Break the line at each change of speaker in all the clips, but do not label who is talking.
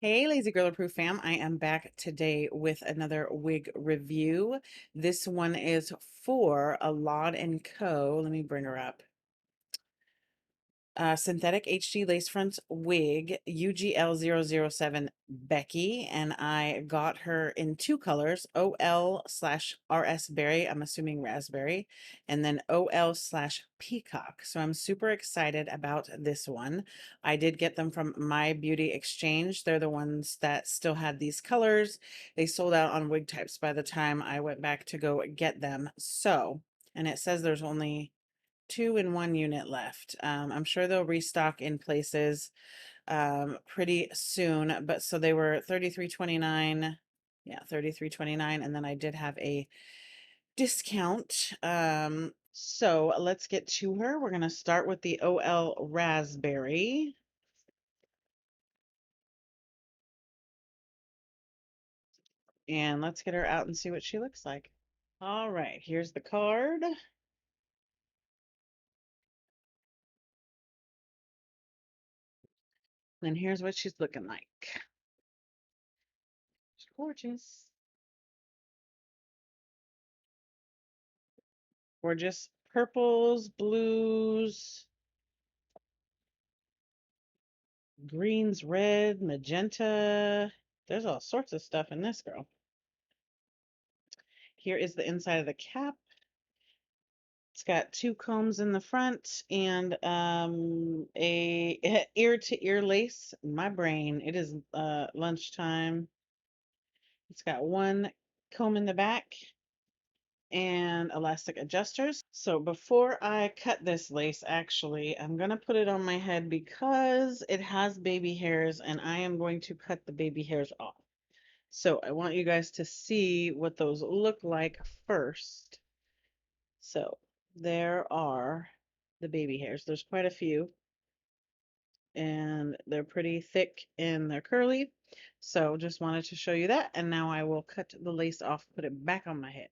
Hey, Lazy Girl Proof fam. I am back today with another wig review. This one is for a Laude & Co. Let me bring her up. Synthetic HD lace front wig, UGL007 Becky, and I got her in two colors, OL/RSBERRY, I'm assuming raspberry, and then OL/peacock. So I'm super excited about this one. I did get them from My Beauty Exchange. They're the ones that still had these colors. They sold out on wig types by the time I went back to go get them. So, and it says there's only 2 in 1 unit left. I'm sure they'll restock in places pretty soon, but so they were 33.29. Yeah, 33.29, and then I did have a discount. So let's get to her. We're gonna start with the OL Raspberry. And let's get her out and see what she looks like. All right, here's the card. And here's what she's looking like. She's gorgeous. Gorgeous purples, blues, greens, red, magenta. There's all sorts of stuff in this girl. Here is the inside of the cap. It's got 2 combs in the front and a ear to ear lace. My brain, it is lunchtime. It's got 1 comb in the back and elastic adjusters. So before I cut this lace, actually, I'm going to put it on my head because it has baby hairs and I am going to cut the baby hairs off. So I want you guys to see what those look like first. So there are the baby hairs. There's quite a few and they're pretty thick and they're curly. So just wanted to show you that. And now I will cut the lace off, put it back on my head.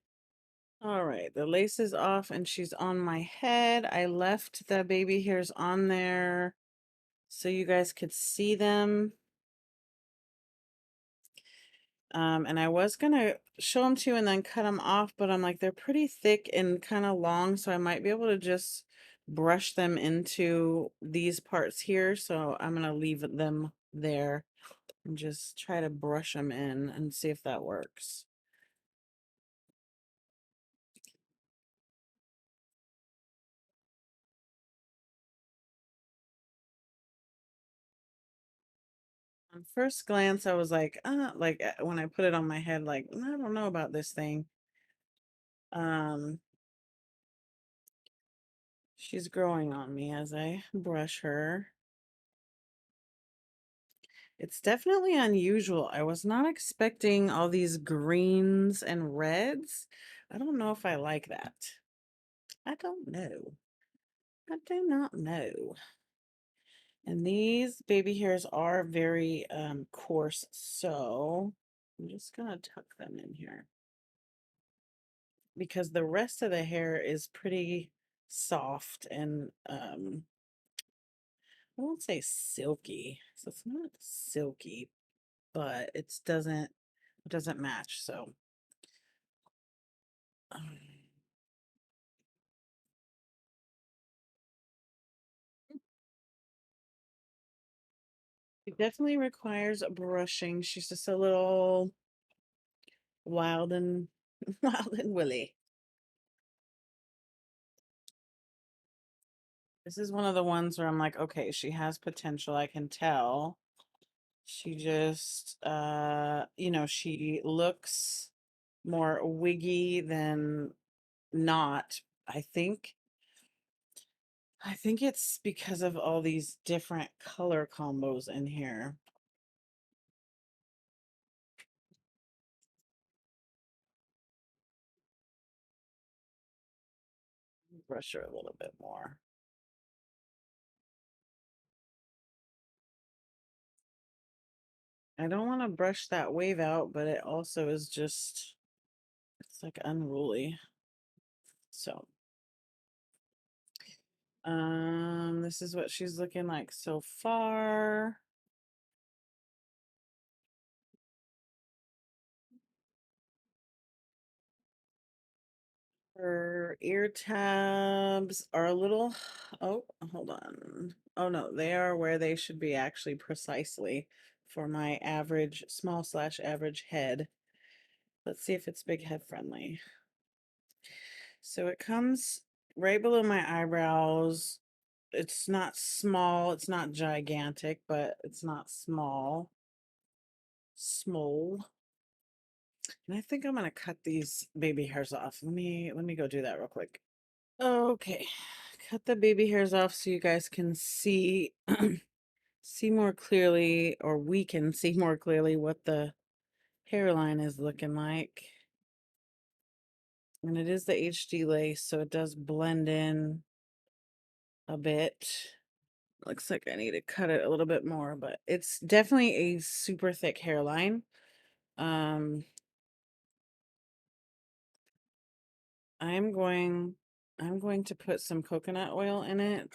All right, the lace is off and she's on my head. I left the baby hairs on there so you guys could see them. And I was gonna show them to you and then cut them off, but I'm like, they're pretty thick and kind of long, so I might be able to just brush them into these parts here. So I'm gonna leave them there and just try to brush them in and see if that works. On first glance, I was like, when I put it on my head, like, I don't know about this thing. She's growing on me as I brush her. It's definitely unusual. I was not expecting all these greens and reds. I don't know if I like that. I don't know. I do not know. And these baby hairs are very coarse, so I'm just gonna tuck them in here because the rest of the hair is pretty soft and I won't say silky. So it's not silky, but it doesn't match. So um, it definitely requires brushing. She's just a little wild and wild and willy. This is one of the ones where I'm like, okay, she has potential. I can tell. She just she looks more wiggy than not. I think I think it's because of all these different color combos in here. Brush her a little bit more. I don't want to brush that wave out, but it also is just, it's like unruly. So, this is what she's looking like so far. Her ear tabs are a little, oh, hold on. Oh no, they are where they should be actually precisely for my average, small slash average head. Let's see if it's big head friendly. So it comes right below my eyebrows. It's not small, it's not gigantic, but it's not small. Small. And I think I'm gonna cut these baby hairs off. Let me go do that real quick. Okay. Cut the baby hairs off so you guys can see see more clearly, or we can see more clearly what the hairline is looking like. And it is the HD lace, so it does blend in a bit. Looks like I need to cut it a little bit more, but it's definitely a super thick hairline. Um, I'm going to put some coconut oil in it.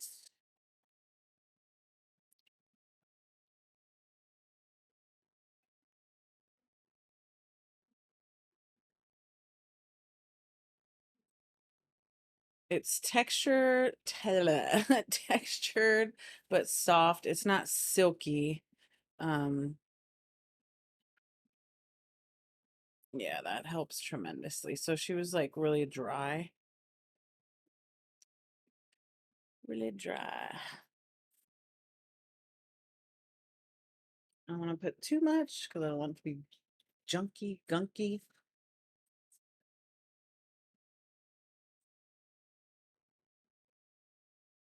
It's textured but soft. It's not silky. Um, yeah, that helps tremendously. So she was like really dry. Really dry. I don't want to put too much because I don't want it to be junky, gunky.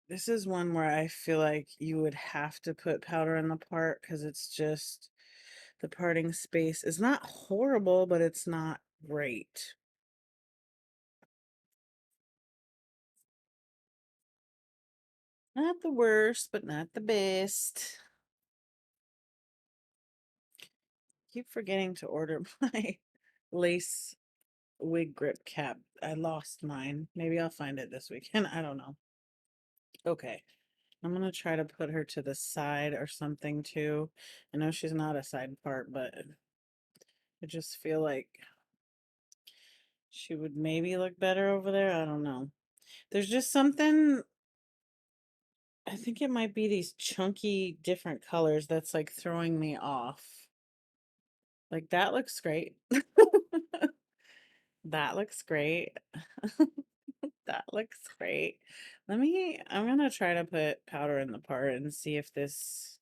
This is one where I feel like you would have to put powder in the part because it's just the parting space is not horrible, but it's not great. Not the worst, but not the best. Keep forgetting to order my lace wig grip cap. I lost mine. Maybe I'll find it this weekend. I don't know. Okay. I'm gonna try to put her to the side or something too. I know she's not a side part, but I just feel like she would maybe look better over there. I don't know. There's just something, I think it might be these chunky different colors that's like throwing me off. Like that looks great. That looks great. That looks great. I'm gonna try to put powder in the part and see if this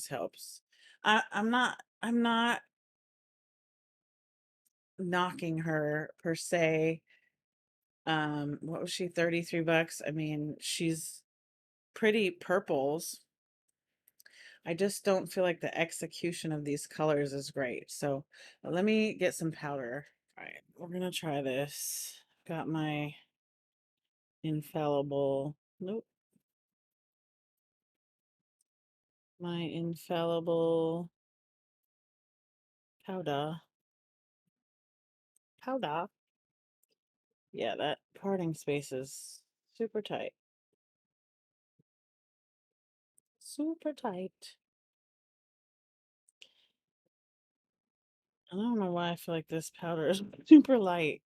helps. I'm not knocking her per se. What was she, 33 bucks? I mean, she's pretty purples. I just don't feel like the execution of these colors is great. So let me get some powder. All right, we're gonna try this. Got my infallible, nope, my infallible powder. Powder. Yeah, that parting space is super tight. Super tight. I don't know why I feel like this powder is super light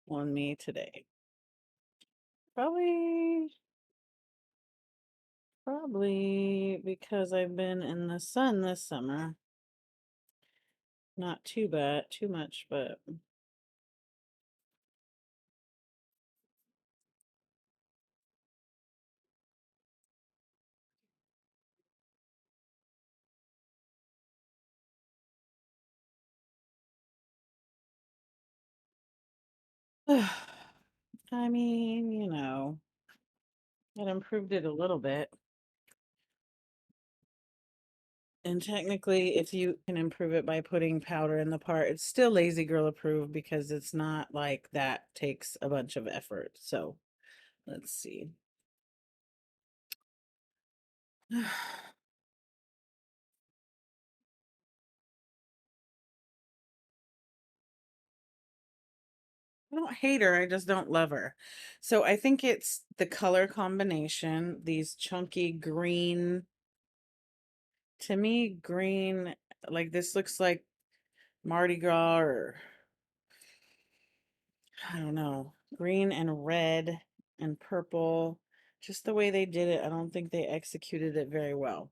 on me today. Probably because I've been in the sun this summer. Not too bad, too much, but I mean, it improved it a little bit. And technically, if you can improve it by putting powder in the part, it's still lazy girl approved because it's not like that takes a bunch of effort. So let's see. I don't hate her, I just don't love her. So I think it's the color combination, these chunky green, to me, green, like this looks like Mardi Gras or I don't know, green and red and purple. Just the way they did it, I don't think they executed it very well.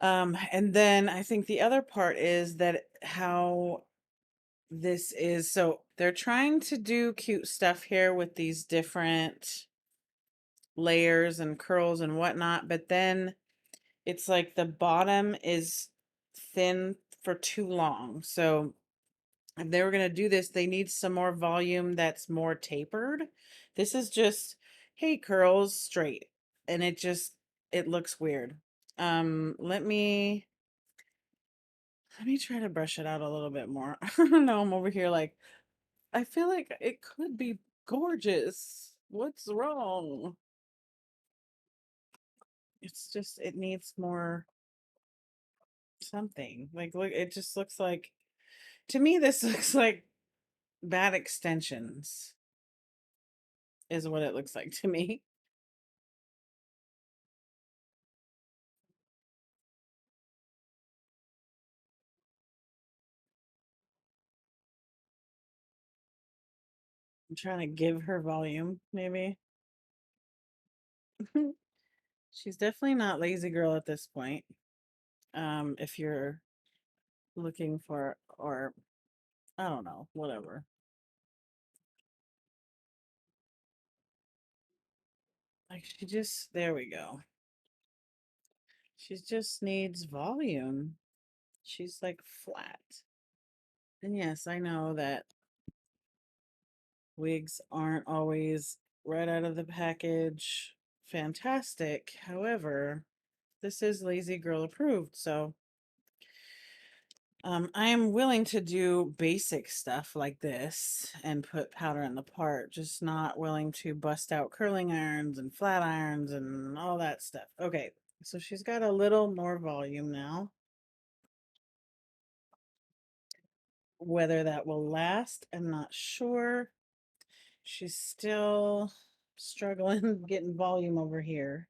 And then I think the other part is that how this is, so they're trying to do cute stuff here with these different layers and curls and whatnot, but then it's like the bottom is thin for too long. So if they were going to do this, they need some more volume that's more tapered. This is just, hey, curls straight. And it looks weird. Let me try to brush it out a little bit more. I don't know. I'm over here like, I feel like it could be gorgeous. What's wrong? It's just, it needs more something. Like, look, it just looks like, to me, this looks like bad extensions, is what it looks like to me. I'm trying to give her volume, maybe. She's definitely not lazy girl at this point. If you're looking for, or I don't know, whatever. Like there we go. She just needs volume. She's like flat. And yes, I know that wigs aren't always right out of the package fantastic. However, this is lazy girl approved, so I am willing to do basic stuff like this and put powder in the part, just not willing to bust out curling irons and flat irons and all that stuff. Okay, so she's got a little more volume now. Whether that will last, I'm not sure. She's still struggling getting volume over here.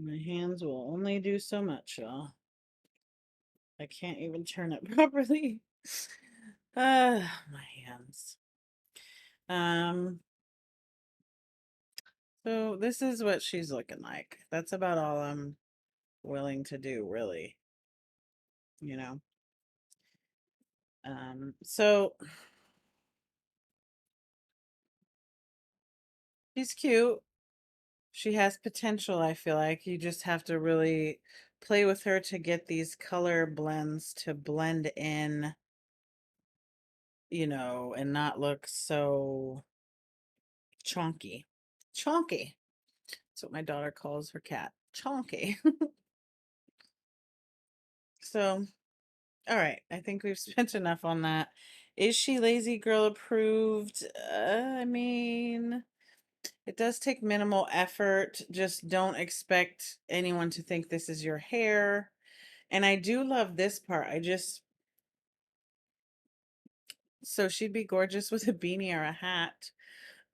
My hands will only do so much, y'all. I can't even turn it properly. My hands. Um, so this is what she's looking like. That's about all I'm willing to do, really. You know. So she's cute. She has potential, I feel like. You just have to really play with her to get these color blends to blend in, you know, and not look so chonky. Chonky. That's what my daughter calls her cat. Chonky. So, all right. I think we've spent enough on that. Is she lazy girl approved? I mean, it does take minimal effort. Just don't expect anyone to think this is your hair. And I do love this part. So she'd be gorgeous with a beanie or a hat.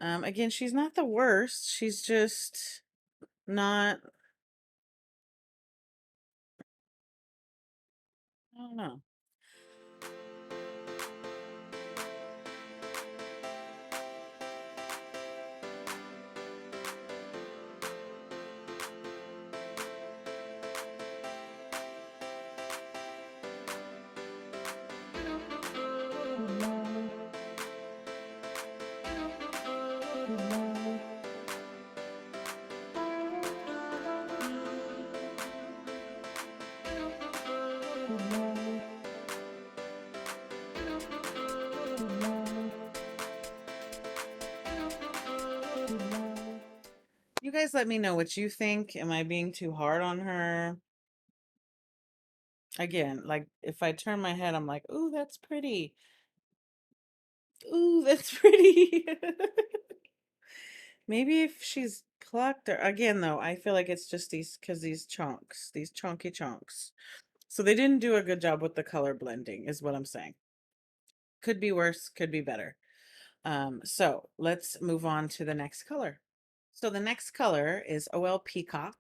Again, she's not the worst. She's just not, I don't know. You guys let me know what you think. Am I being too hard on her? Again, like if I turn my head, I'm like, ooh, that's pretty. Ooh, that's pretty. Maybe if she's plucked or again though, I feel like it's just these chunks, these chunky chunks. So they didn't do a good job with the color blending, is what I'm saying. Could be worse, could be better. So let's move on to the next color. So the next color is OL Peacock.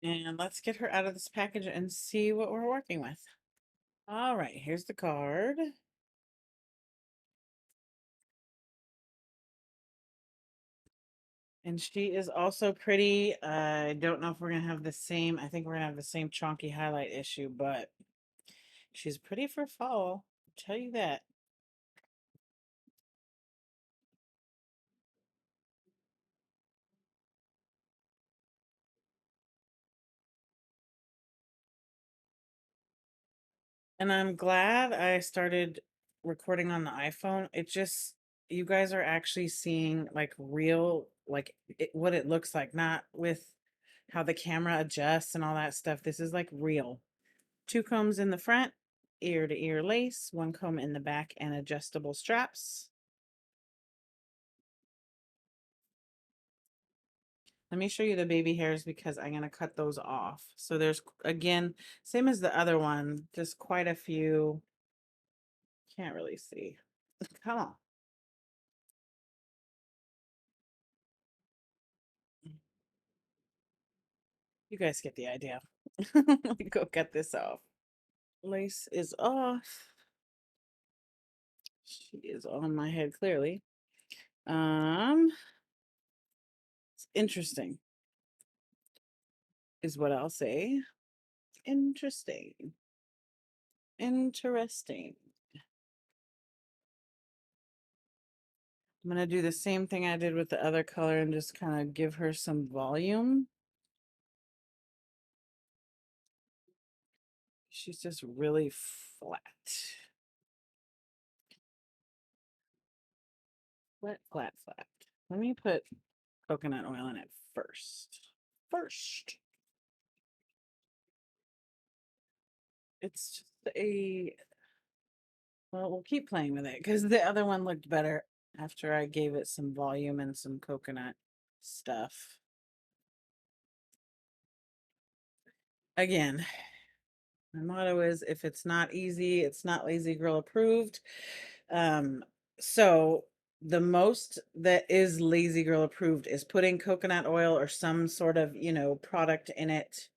And let's get her out of this package and see what we're working with. All right, here's the card. And she is also pretty. I don't know if we're going to have the same. I think we're going to have the same chonky highlight issue, but she's pretty for fall. I'll tell you that. And I'm glad I started recording on the iPhone. It just, you guys are actually seeing like real, like what it looks like, not with how the camera adjusts and all that stuff. This is like real. 2 combs in the front, ear to ear lace, 1 comb in the back, and adjustable straps. Let me show you the baby hairs because I'm going to cut those off. So there's, again, same as the other one, just quite a few. Can't really see. Come on. You guys get the idea. Let me go cut this off. Lace is off. She is on my head clearly. It's interesting is what I'll say. Interesting. Interesting. I'm going to do the same thing I did with the other color and just kind of give her some volume. She's just really flat. Flat, flat, flat. Let me put coconut oil in it first. It's just a, well, we'll keep playing with it because the other one looked better after I gave it some volume and some coconut stuff. Again, my motto is if it's not easy, it's not lazy girl approved. So the most that is lazy girl approved is putting coconut oil or some sort of, you know, product in it.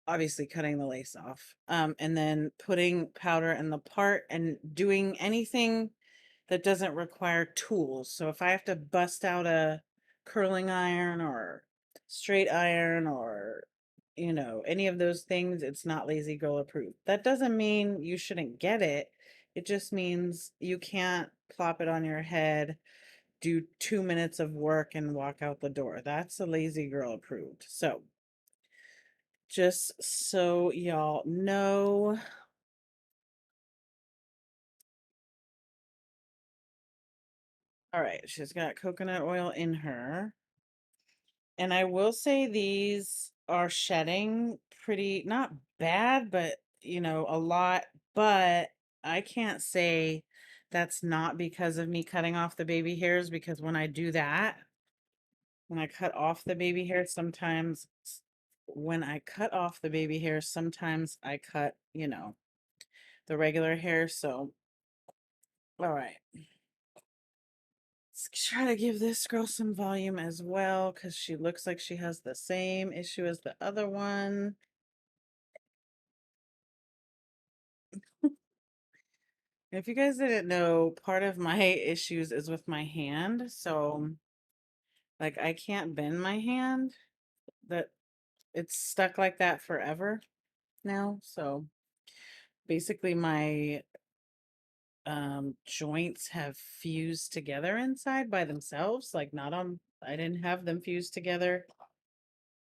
Obviously cutting the lace off. And then putting powder in the part and doing anything that doesn't require tools. So if I have to bust out a curling iron or straight iron or, you know, any of those things, it's not lazy girl approved. That doesn't mean you shouldn't get it. It just means you can't plop it on your head, do 2 minutes of work and walk out the door. That's a lazy girl approved. So just so y'all know. All right, she's got coconut oil in her. And I will say these are shedding pretty, not bad, but you know, a lot. But I can't say that's not because of me cutting off the baby hairs, because when I do that, when I cut off the baby hairs, sometimes when I cut off the baby hairs, sometimes I cut, you know, the regular hair. So, all right. Let's try to give this girl some volume as well because she looks like she has the same issue as the other one. If you guys didn't know, part of my issues is with my hand. So, like, I can't bend my hand. That it's stuck like that forever now. So, basically, my joints have fused together inside by themselves. Like, not on, I didn't have them fused together.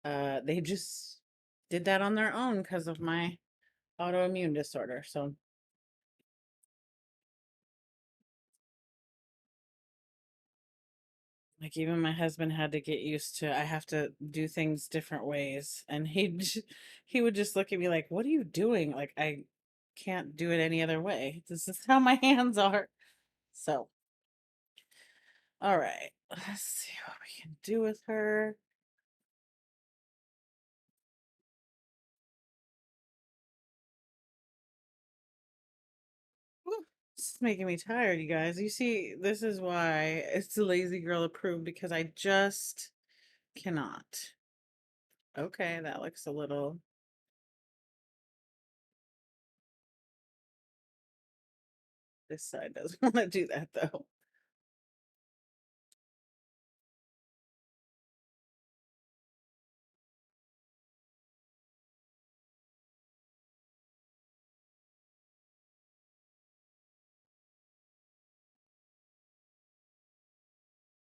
They just did that on their own because of my autoimmune disorder. So, like, even my husband had to get used to, I have to do things different ways. And he would just look at me like, what are you doing? Like, I can't do it any other way. This is how my hands are. So, all right, let's see what we can do with her. Whew, this is making me tired, you guys. You see, this is why it's a lazy girl approved, because I just cannot. Okay, that looks a little. This side doesn't want to do that though.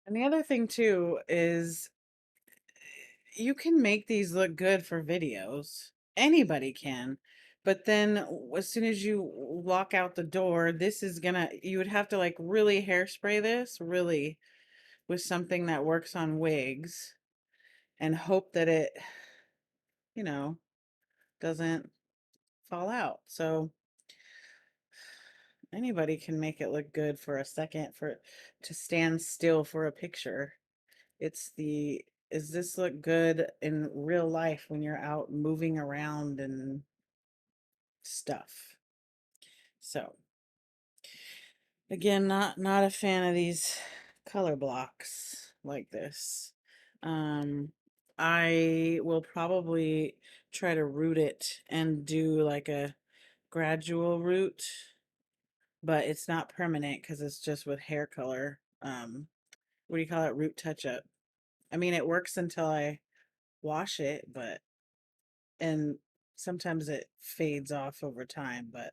And the other thing too is you can make these look good for videos. Anybody can. But then as soon as you walk out the door, this is gonna, you would have to like really hairspray this, really, with something that works on wigs and hope that it, you know, doesn't fall out. So anybody can make it look good for a second, for to stand still for a picture. It's the, does this look good in real life when you're out moving around and stuff? So again, not a fan of these color blocks like this. Um, I will probably try to root it and do like a gradual root, but it's not permanent because it's just with hair color. What do you call it? Root touch up. I mean, it works until I wash it, but and sometimes it fades off over time, but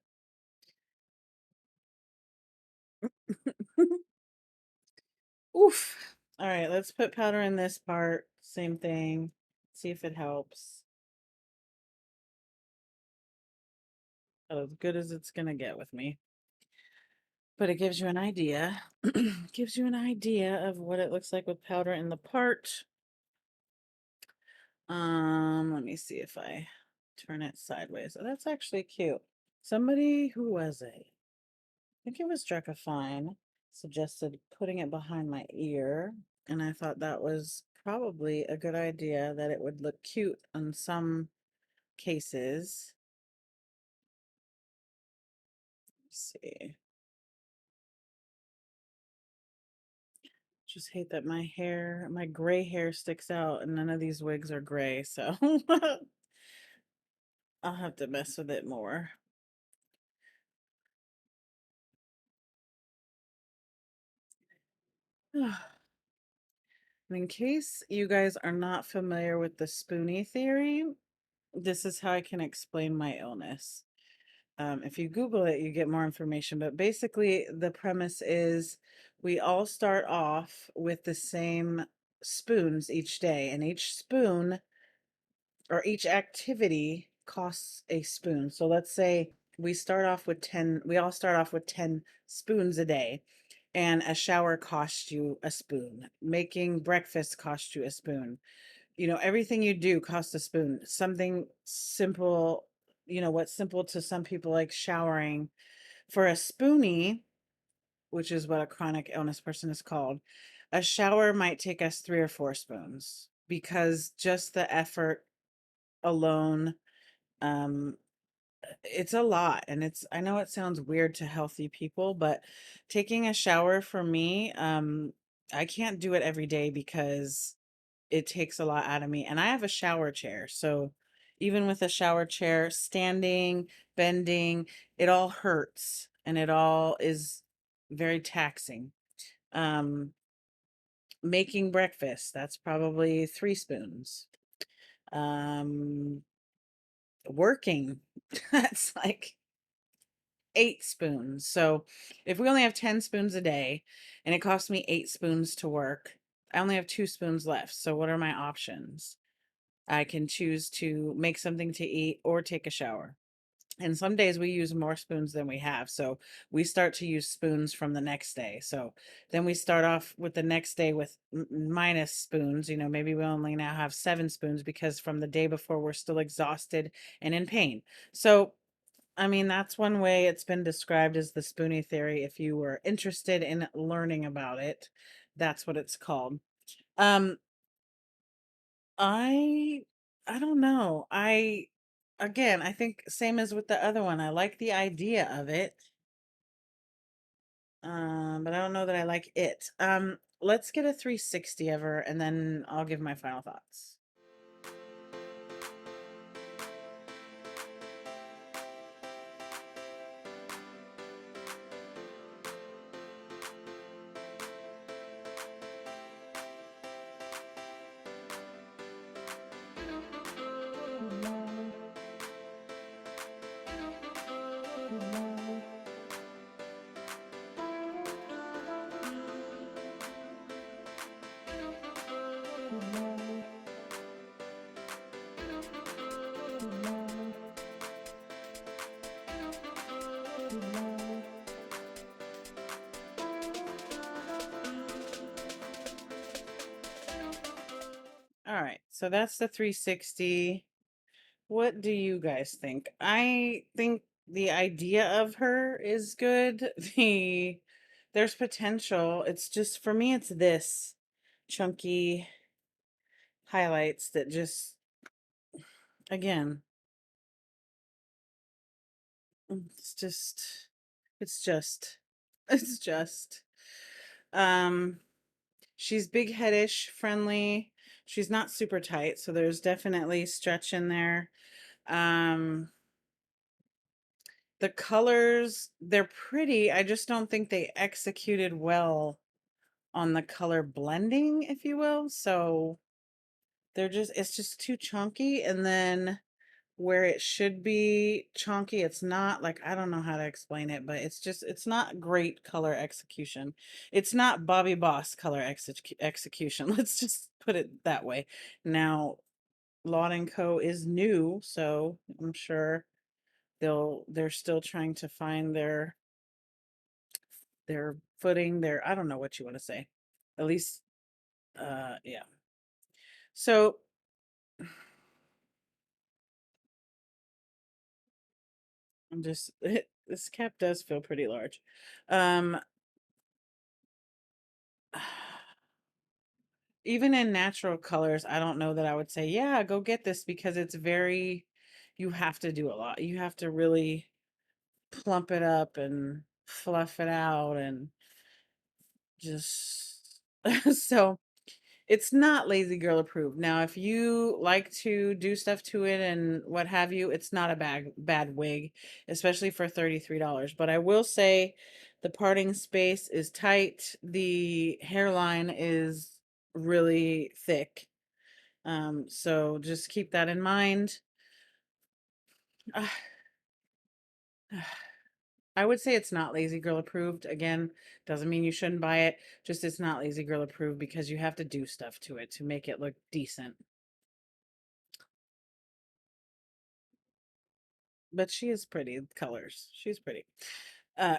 oof. All right, let's put powder in this part. Same thing. See if it helps. As good as it's gonna get with me. But it gives you an idea. Gives you an idea of what it looks like with powder in the part. Let me see if I turn it sideways. Oh, that's actually cute. Somebody, who was it? I think it was Drekafine, suggested putting it behind my ear, and I thought that was probably a good idea, that it would look cute in some cases. Let's see. Just hate that my hair, my gray hair sticks out, and none of these wigs are gray, so I'll have to mess with it more. In case you guys are not familiar with the spoonie theory, this is how I can explain my illness. If you Google it, you get more information. But basically, the premise is we all start off with the same spoons each day, and each spoon or each activity costs a spoon. So let's say we start off with 10, we all start off with 10 spoons a day, and a shower costs you a spoon. Making breakfast costs you a spoon. You know, everything you do costs a spoon. Something simple, you know, what's simple to some people, like showering, for a spoonie, which is what a chronic illness person is called, a shower might take us 3 or 4 spoons, because just the effort alone, um it's a lot. And it's, I know it sounds weird to healthy people, but taking a shower for me, I can't do it every day because it takes a lot out of me, and I have a shower chair. So even with a shower chair, standing, bending, it all hurts, and it all is very taxing. um Making breakfast, that's probably 3 spoons. Working, that's like 8 spoons. So if we only have 10 spoons a day and it costs me 8 spoons to work, I only have 2 spoons left. So what are my options? I can choose to make something to eat or take a shower. And some days we use more spoons than we have. So we start to use spoons from the next day. So then we start off with the next day with minus spoons. You know, maybe we only now have 7 spoons because from the day before we're still exhausted and in pain. So I mean, that's one way it's been described as the spoonie theory. If you were interested in learning about it, that's what it's called. Um, I I don't know. Again, I think same as with the other one. I like the idea of it. But I don't know that I like it. Let's get a 360 of her and then I'll give my final thoughts. So that's the 360. What do you guys think? I think the idea of her is good. There's potential. It's just for me it's this chunky highlights that just again, it's just it's just it's just um she's big headish, friendly. She's not super tight, so there's definitely stretch in there. Um the colors, they're pretty. I just don't think they executed well on the color blending, if you will. So it's just too chunky. And then where it should be chunky, it's not. Like, I don't know how to explain it, but it's not great color execution. It's not Bobby Boss color execution. Let's just put it that way. Now, Laude and Co. is new, so I'm sure they're still trying to find their footing, their, I don't know what you want to say. At least yeah. So I'm just this cap does feel pretty large. Um even in natural colors, I don't know that I would say, yeah, go get this, because it's very, you have to do a lot. You have to really plump it up and fluff it out and just so it's not lazy girl approved. Now, if you like to do stuff to it and what have you, it's not a bad wig, especially for $33. But I will say the parting space is tight. The hairline is really thick. So just keep that in mind. I would say it's not lazy girl approved. Again, doesn't mean you shouldn't buy it. Just it's not lazy girl approved because you have to do stuff to it to make it look decent. But she is pretty colors. She's pretty.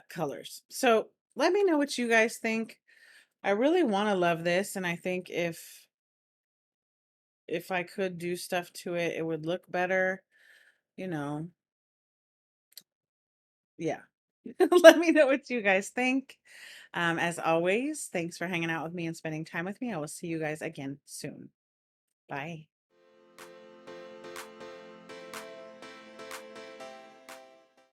Colors. So let me know what you guys think. I really want to love this, and I think if I could do stuff to it, it would look better. You know, yeah. Let me know what you guys think. As always, thanks for hanging out with me and spending time with me. I will see you guys again soon. Bye.